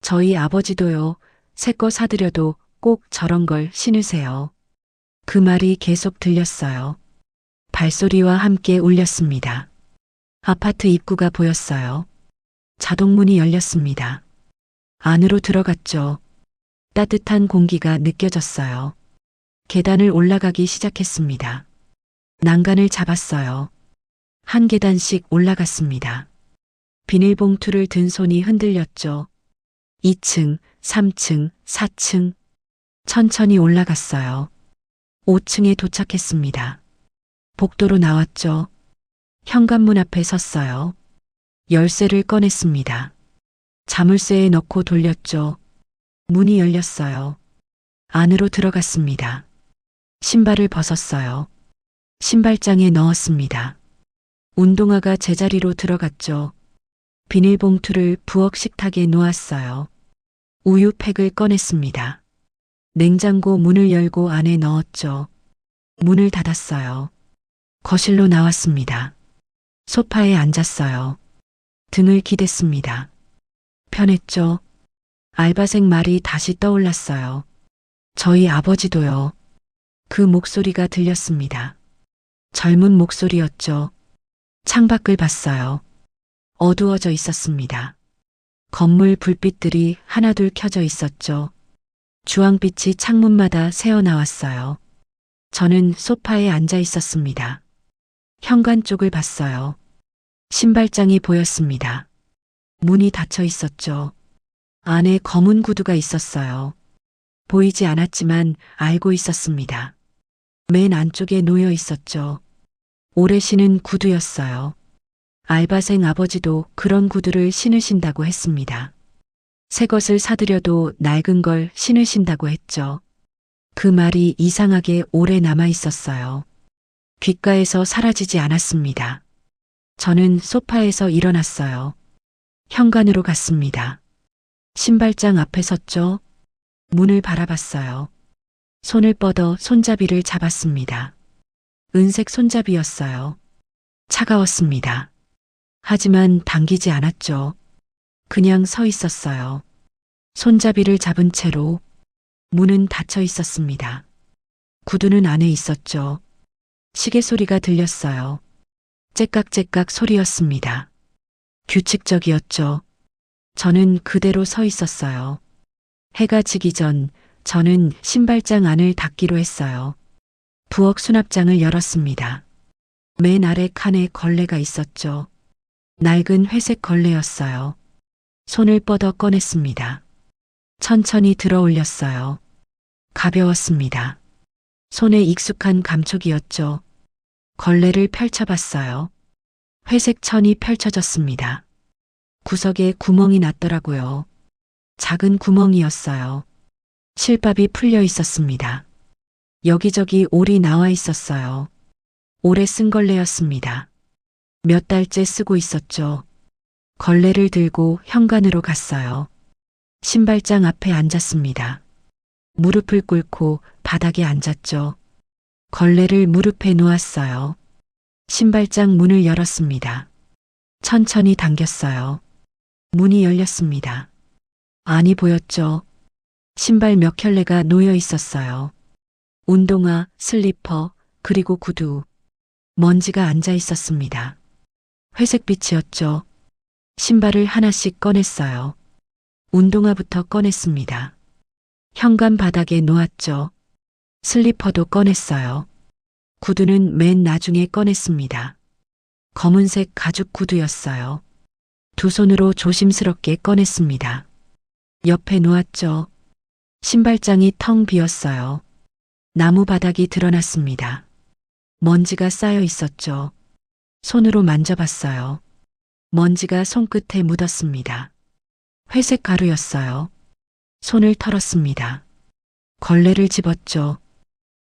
저희 아버지도요. 새 거 사드려도 꼭 저런 걸 신으세요. 그 말이 계속 들렸어요. 발소리와 함께 울렸습니다. 아파트 입구가 보였어요. 자동문이 열렸습니다. 안으로 들어갔죠. 따뜻한 공기가 느껴졌어요. 계단을 올라가기 시작했습니다. 난간을 잡았어요. 한 계단씩 올라갔습니다. 비닐봉투를 든 손이 흔들렸죠. 2층, 3층, 4층. 천천히 올라갔어요. 5층에 도착했습니다. 복도로 나왔죠. 현관문 앞에 섰어요. 열쇠를 꺼냈습니다. 자물쇠에 넣고 돌렸죠. 문이 열렸어요. 안으로 들어갔습니다. 신발을 벗었어요. 신발장에 넣었습니다. 운동화가 제자리로 들어갔죠. 비닐봉투를 부엌 식탁에 놓았어요. 우유팩을 꺼냈습니다. 냉장고 문을 열고 안에 넣었죠. 문을 닫았어요. 거실로 나왔습니다. 소파에 앉았어요. 등을 기댔습니다. 편했죠? 알바생 말이 다시 떠올랐어요. 저희 아버지도요. 그 목소리가 들렸습니다. 젊은 목소리였죠. 창밖을 봤어요. 어두워져 있었습니다. 건물 불빛들이 하나둘 켜져 있었죠. 주황빛이 창문마다 새어나왔어요. 저는 소파에 앉아 있었습니다. 현관 쪽을 봤어요. 신발장이 보였습니다. 문이 닫혀 있었죠. 안에 검은 구두가 있었어요. 보이지 않았지만 알고 있었습니다. 맨 안쪽에 놓여 있었죠. 오래 신은 구두였어요. 알바생 아버지도 그런 구두를 신으신다고 했습니다. 새 것을 사드려도 낡은 걸 신으신다고 했죠. 그 말이 이상하게 오래 남아 있었어요. 귓가에서 사라지지 않았습니다. 저는 소파에서 일어났어요. 현관으로 갔습니다. 신발장 앞에 섰죠. 문을 바라봤어요. 손을 뻗어 손잡이를 잡았습니다. 은색 손잡이였어요. 차가웠습니다. 하지만 당기지 않았죠. 그냥 서 있었어요. 손잡이를 잡은 채로 문은 닫혀 있었습니다. 구두는 안에 있었죠. 시계 소리가 들렸어요. 째깍째깍 소리였습니다. 규칙적이었죠. 저는 그대로 서 있었어요. 해가 지기 전 저는 신발장 안을 닫기로 했어요. 부엌 수납장을 열었습니다. 맨 아래 칸에 걸레가 있었죠. 낡은 회색 걸레였어요. 손을 뻗어 꺼냈습니다. 천천히 들어 올렸어요. 가벼웠습니다. 손에 익숙한 감촉이었죠. 걸레를 펼쳐봤어요. 회색 천이 펼쳐졌습니다. 구석에 구멍이 났더라고요. 작은 구멍이었어요. 실밥이 풀려 있었습니다. 여기저기 올이 나와 있었어요. 오래 쓴 걸레였습니다. 몇 달째 쓰고 있었죠. 걸레를 들고 현관으로 갔어요. 신발장 앞에 앉았습니다. 무릎을 꿇고 바닥에 앉았죠. 걸레를 무릎에 놓았어요. 신발장 문을 열었습니다. 천천히 당겼어요. 문이 열렸습니다. 안이 보였죠. 신발 몇 켤레가 놓여 있었어요. 운동화, 슬리퍼, 그리고 구두. 먼지가 앉아 있었습니다. 회색빛이었죠. 신발을 하나씩 꺼냈어요. 운동화부터 꺼냈습니다. 현관 바닥에 놓았죠. 슬리퍼도 꺼냈어요. 구두는 맨 나중에 꺼냈습니다. 검은색 가죽 구두였어요. 두 손으로 조심스럽게 꺼냈습니다. 옆에 놓았죠. 신발장이 텅 비었어요. 나무 바닥이 드러났습니다. 먼지가 쌓여 있었죠. 손으로 만져봤어요. 먼지가 손끝에 묻었습니다. 회색 가루였어요. 손을 털었습니다. 걸레를 집었죠.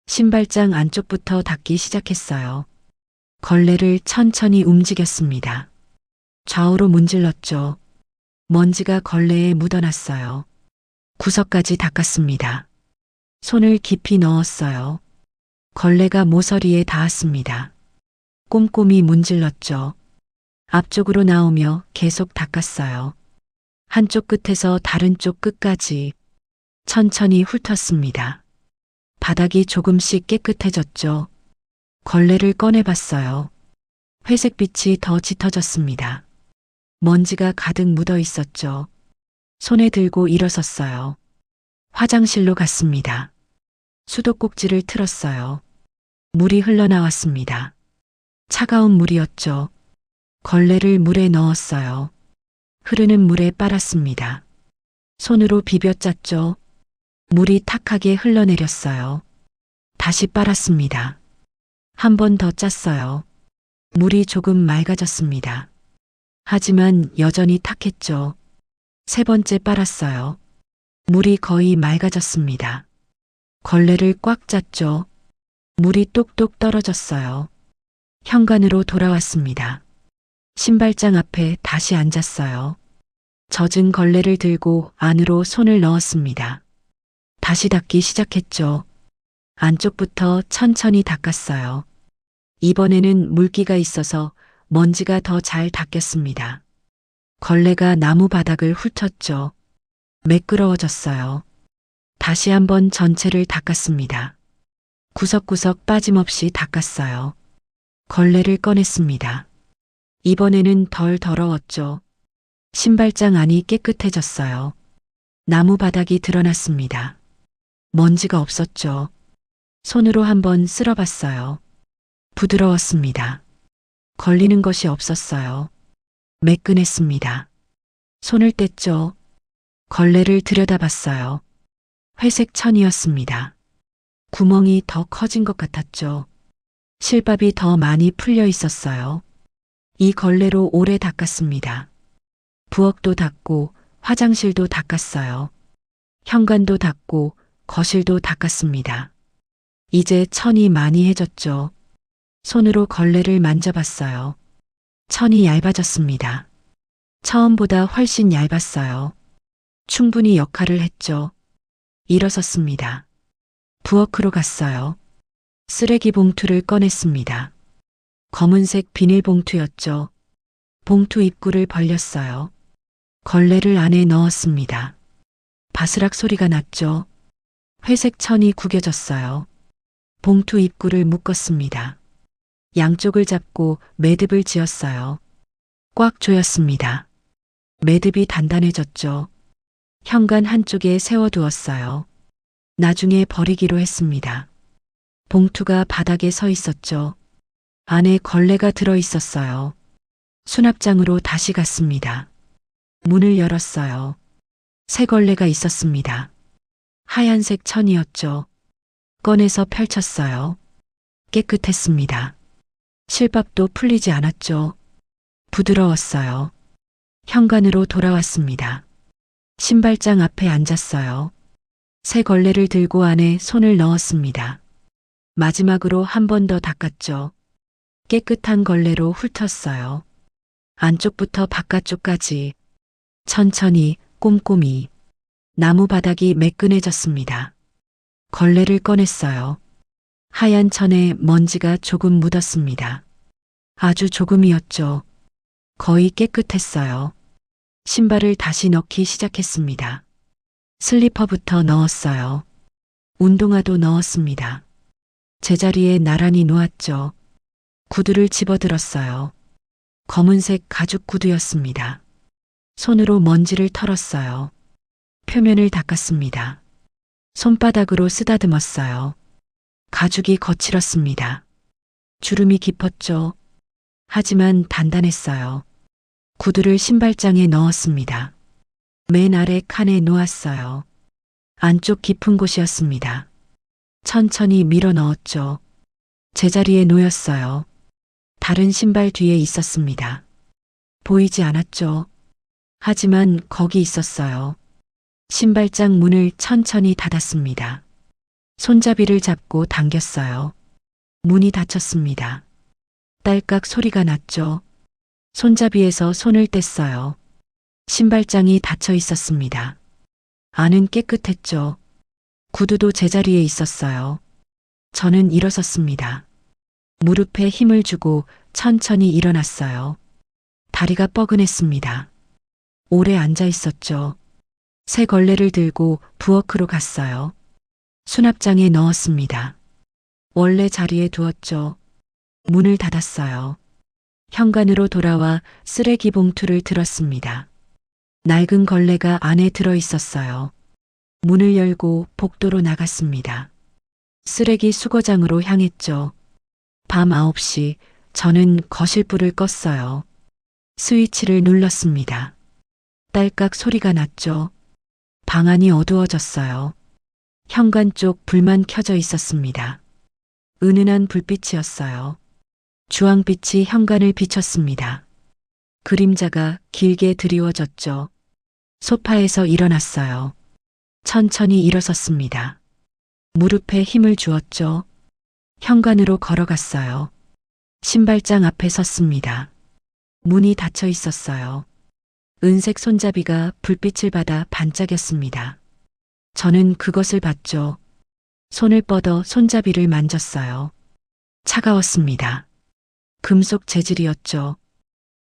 신발장 안쪽부터 닫기 시작했어요. 걸레를 천천히 움직였습니다. 좌우로 문질렀죠. 먼지가 걸레에 묻어났어요. 구석까지 닦았습니다. 손을 깊이 넣었어요. 걸레가 모서리에 닿았습니다. 꼼꼼히 문질렀죠. 앞쪽으로 나오며 계속 닦았어요. 한쪽 끝에서 다른 쪽 끝까지 천천히 훑었습니다. 바닥이 조금씩 깨끗해졌죠. 걸레를 꺼내봤어요. 회색빛이 더 짙어졌습니다. 먼지가 가득 묻어 있었죠. 손에 들고 일어섰어요. 화장실로 갔습니다. 수도꼭지를 틀었어요. 물이 흘러나왔습니다. 차가운 물이었죠. 걸레를 물에 넣었어요. 흐르는 물에 빨았습니다. 손으로 비벼 짰죠. 물이 탁하게 흘러내렸어요. 다시 빨았습니다. 한 번 더 짰어요. 물이 조금 맑아졌습니다. 하지만 여전히 탁했죠. 세 번째 빨았어요. 물이 거의 맑아졌습니다. 걸레를 꽉 짰죠. 물이 똑똑 떨어졌어요. 현관으로 돌아왔습니다. 신발장 앞에 다시 앉았어요. 젖은 걸레를 들고 안으로 손을 넣었습니다. 다시 닦기 시작했죠. 안쪽부터 천천히 닦았어요. 이번에는 물기가 있어서 먼지가 더 잘 닦였습니다. 걸레가 나무 바닥을 훑었죠. 매끄러워졌어요. 다시 한번 전체를 닦았습니다. 구석구석 빠짐없이 닦았어요. 걸레를 꺼냈습니다. 이번에는 덜 더러웠죠. 신발장 안이 깨끗해졌어요. 나무 바닥이 드러났습니다. 먼지가 없었죠. 손으로 한번 쓸어봤어요. 부드러웠습니다. 걸리는 것이 없었어요. 매끈했습니다. 손을 뗐죠. 걸레를 들여다봤어요. 회색 천이었습니다. 구멍이 더 커진 것 같았죠. 실밥이 더 많이 풀려 있었어요. 이 걸레로 오래 닦았습니다. 부엌도 닦고 화장실도 닦았어요. 현관도 닦고 거실도 닦았습니다. 이제 천이 많이 해졌죠. 손으로 걸레를 만져봤어요. 천이 얇아졌습니다. 처음보다 훨씬 얇았어요. 충분히 역할을 했죠. 일어섰습니다. 부엌으로 갔어요. 쓰레기 봉투를 꺼냈습니다. 검은색 비닐봉투였죠. 봉투 입구를 벌렸어요. 걸레를 안에 넣었습니다. 바스락 소리가 났죠. 회색 천이 구겨졌어요. 봉투 입구를 묶었습니다. 양쪽을 잡고 매듭을 지었어요. 꽉 조였습니다. 매듭이 단단해졌죠. 현관 한쪽에 세워두었어요. 나중에 버리기로 했습니다. 봉투가 바닥에 서 있었죠. 안에 걸레가 들어 있었어요. 수납장으로 다시 갔습니다. 문을 열었어요. 새 걸레가 있었습니다. 하얀색 천이었죠. 꺼내서 펼쳤어요. 깨끗했습니다. 실밥도 풀리지 않았죠. 부드러웠어요. 현관으로 돌아왔습니다. 신발장 앞에 앉았어요. 새 걸레를 들고 안에 손을 넣었습니다. 마지막으로 한 번 더 닦았죠. 깨끗한 걸레로 훑었어요. 안쪽부터 바깥쪽까지 천천히 꼼꼼히 나무 바닥이 매끈해졌습니다. 걸레를 꺼냈어요. 하얀 천에 먼지가 조금 묻었습니다. 아주 조금이었죠. 거의 깨끗했어요. 신발을 다시 넣기 시작했습니다. 슬리퍼부터 넣었어요. 운동화도 넣었습니다. 제자리에 나란히 놓았죠. 구두를 집어들었어요. 검은색 가죽 구두였습니다. 손으로 먼지를 털었어요. 표면을 닦았습니다. 손바닥으로 쓰다듬었어요. 가죽이 거칠었습니다. 주름이 깊었죠. 하지만 단단했어요. 구두를 신발장에 넣었습니다. 맨 아래 칸에 놓았어요. 안쪽 깊은 곳이었습니다. 천천히 밀어 넣었죠. 제자리에 놓였어요. 다른 신발 뒤에 있었습니다. 보이지 않았죠. 하지만 거기 있었어요. 신발장 문을 천천히 닫았습니다. 손잡이를 잡고 당겼어요. 문이 닫혔습니다. 딸깍 소리가 났죠. 손잡이에서 손을 뗐어요. 신발장이 닫혀 있었습니다. 안은 깨끗했죠. 구두도 제자리에 있었어요. 저는 일어섰습니다. 무릎에 힘을 주고 천천히 일어났어요. 다리가 뻐근했습니다. 오래 앉아 있었죠. 새 걸레를 들고 부엌으로 갔어요. 수납장에 넣었습니다. 원래 자리에 두었죠. 문을 닫았어요. 현관으로 돌아와 쓰레기 봉투를 들었습니다. 낡은 걸레가 안에 들어 있었어요. 문을 열고 복도로 나갔습니다. 쓰레기 수거장으로 향했죠. 밤 9시 저는 거실불을 껐어요. 스위치를 눌렀습니다. 딸깍 소리가 났죠. 방 안이 어두워졌어요. 현관 쪽 불만 켜져 있었습니다. 은은한 불빛이었어요. 주황빛이 현관을 비췄습니다. 그림자가 길게 드리워졌죠. 소파에서 일어났어요. 천천히 일어섰습니다. 무릎에 힘을 주었죠. 현관으로 걸어갔어요. 신발장 앞에 섰습니다. 문이 닫혀 있었어요. 은색 손잡이가 불빛을 받아 반짝였습니다. 저는 그것을 봤죠. 손을 뻗어 손잡이를 만졌어요. 차가웠습니다. 금속 재질이었죠.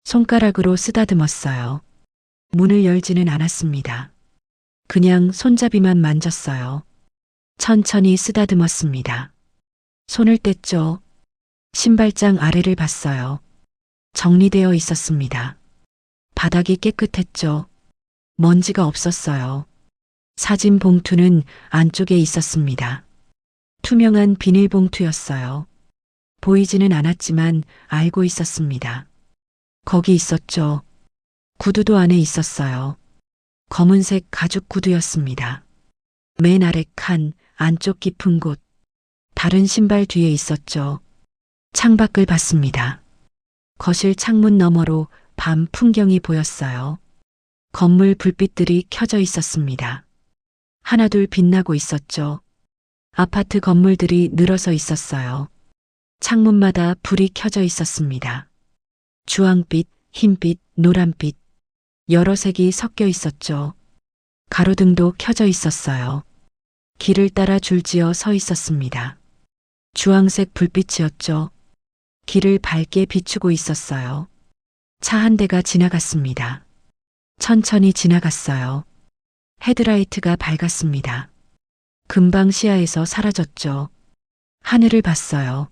손가락으로 쓰다듬었어요. 문을 열지는 않았습니다. 그냥 손잡이만 만졌어요. 천천히 쓰다듬었습니다. 손을 뗐죠. 신발장 아래를 봤어요. 정리되어 있었습니다. 바닥이 깨끗했죠. 먼지가 없었어요. 사진 봉투는 안쪽에 있었습니다. 투명한 비닐봉투였어요. 보이지는 않았지만 알고 있었습니다. 거기 있었죠. 구두도 안에 있었어요. 검은색 가죽 구두였습니다. 맨 아래 칸, 안쪽 깊은 곳. 다른 신발 뒤에 있었죠. 창밖을 봤습니다. 거실 창문 너머로 밤 풍경이 보였어요. 건물 불빛들이 켜져 있었습니다. 하나둘 빛나고 있었죠. 아파트 건물들이 늘어서 있었어요. 창문마다 불이 켜져 있었습니다. 주황빛, 흰빛, 노란빛, 여러 색이 섞여 있었죠. 가로등도 켜져 있었어요. 길을 따라 줄지어 서 있었습니다. 주황색 불빛이었죠. 길을 밝게 비추고 있었어요. 차 한 대가 지나갔습니다. 천천히 지나갔어요. 헤드라이트가 밝았습니다. 금방 시야에서 사라졌죠. 하늘을 봤어요.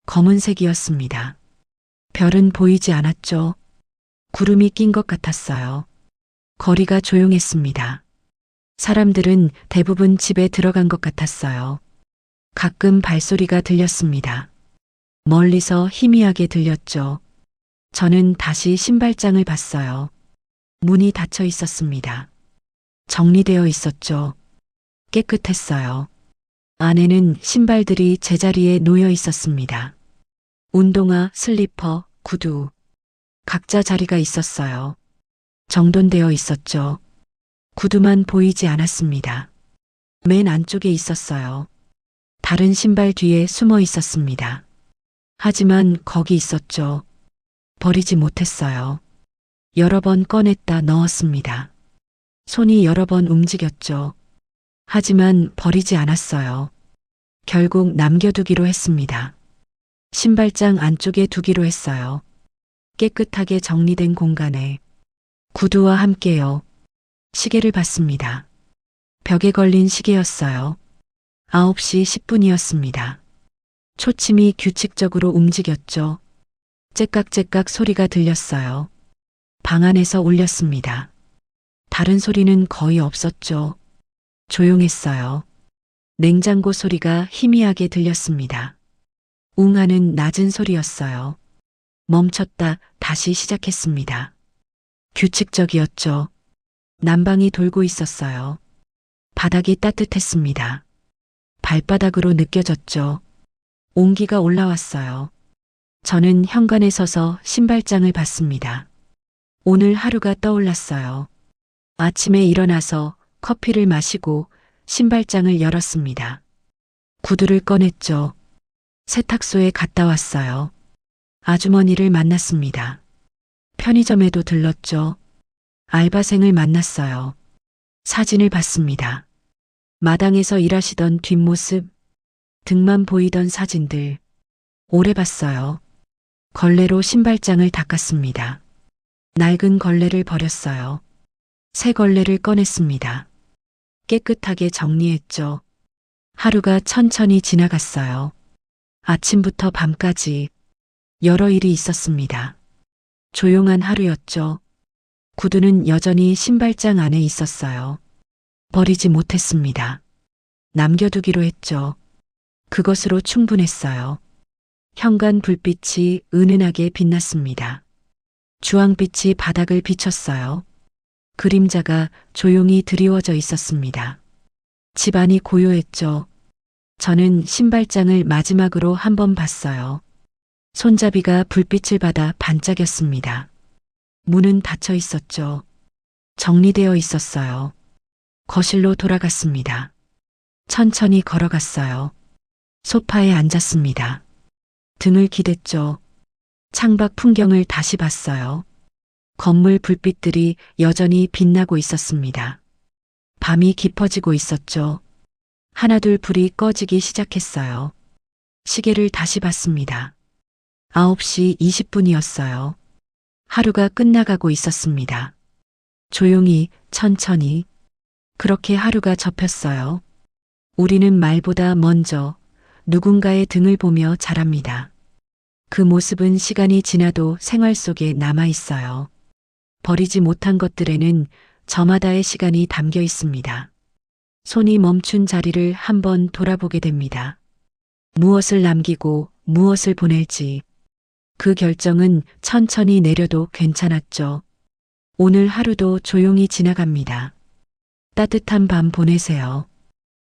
검은색이었습니다. 별은 보이지 않았죠. 구름이 낀 것 같았어요. 거리가 조용했습니다. 사람들은 대부분 집에 들어간 것 같았어요. 가끔 발소리가 들렸습니다. 멀리서 희미하게 들렸죠. 저는 다시 신발장을 봤어요. 문이 닫혀 있었습니다. 정리되어 있었죠. 깨끗했어요. 안에는 신발들이 제자리에 놓여 있었습니다. 운동화, 슬리퍼, 구두. 각자 자리가 있었어요. 정돈되어 있었죠. 구두만 보이지 않았습니다. 맨 안쪽에 있었어요. 다른 신발 뒤에 숨어 있었습니다. 하지만 거기 있었죠. 버리지 못했어요. 여러 번 꺼냈다 넣었습니다. 손이 여러 번 움직였죠. 하지만 버리지 않았어요. 결국 남겨두기로 했습니다. 신발장 안쪽에 두기로 했어요. 깨끗하게 정리된 공간에 구두와 함께요. 시계를 봤습니다. 벽에 걸린 시계였어요. 9시 10분이었습니다. 초침이 규칙적으로 움직였죠. 째깍째깍 소리가 들렸어요. 방 안에서 울렸습니다. 다른 소리는 거의 없었죠. 조용했어요. 냉장고 소리가 희미하게 들렸습니다. 웅 하는 낮은 소리였어요. 멈췄다 다시 시작했습니다. 규칙적이었죠. 난방이 돌고 있었어요. 바닥이 따뜻했습니다. 발바닥으로 느껴졌죠. 온기가 올라왔어요. 저는 현관에 서서 신발장을 봤습니다. 오늘 하루가 떠올랐어요. 아침에 일어나서 커피를 마시고 신발장을 열었습니다. 구두를 꺼냈죠. 세탁소에 갔다 왔어요. 아주머니를 만났습니다. 편의점에도 들렀죠. 알바생을 만났어요. 사진을 봤습니다. 마당에서 일하시던 뒷모습, 등만 보이던 사진들. 오래 봤어요. 걸레로 신발장을 닦았습니다. 낡은 걸레를 버렸어요. 새 걸레를 꺼냈습니다. 깨끗하게 정리했죠. 하루가 천천히 지나갔어요. 아침부터 밤까지 여러 일이 있었습니다. 조용한 하루였죠. 구두는 여전히 신발장 안에 있었어요. 버리지 못했습니다. 남겨두기로 했죠. 그것으로 충분했어요. 현관 불빛이 은은하게 빛났습니다. 주황빛이 바닥을 비췄어요. 그림자가 조용히 드리워져 있었습니다. 집안이 고요했죠. 저는 신발장을 마지막으로 한 번 봤어요. 손잡이가 불빛을 받아 반짝였습니다. 문은 닫혀 있었죠. 정리되어 있었어요. 거실로 돌아갔습니다. 천천히 걸어갔어요. 소파에 앉았습니다. 등을 기댔죠. 창밖 풍경을 다시 봤어요. 건물 불빛들이 여전히 빛나고 있었습니다. 밤이 깊어지고 있었죠. 하나둘 불이 꺼지기 시작했어요. 시계를 다시 봤습니다. 9시 20분이었어요. 하루가 끝나가고 있었습니다. 조용히, 천천히. 그렇게 하루가 접혔어요. 우리는 말보다 먼저 누군가의 등을 보며 자랍니다. 그 모습은 시간이 지나도 생활 속에 남아 있어요. 버리지 못한 것들에는 저마다의 시간이 담겨 있습니다. 손이 멈춘 자리를 한번 돌아보게 됩니다. 무엇을 남기고 무엇을 보낼지. 그 결정은 천천히 내려도 괜찮았죠. 오늘 하루도 조용히 지나갑니다. 따뜻한 밤 보내세요.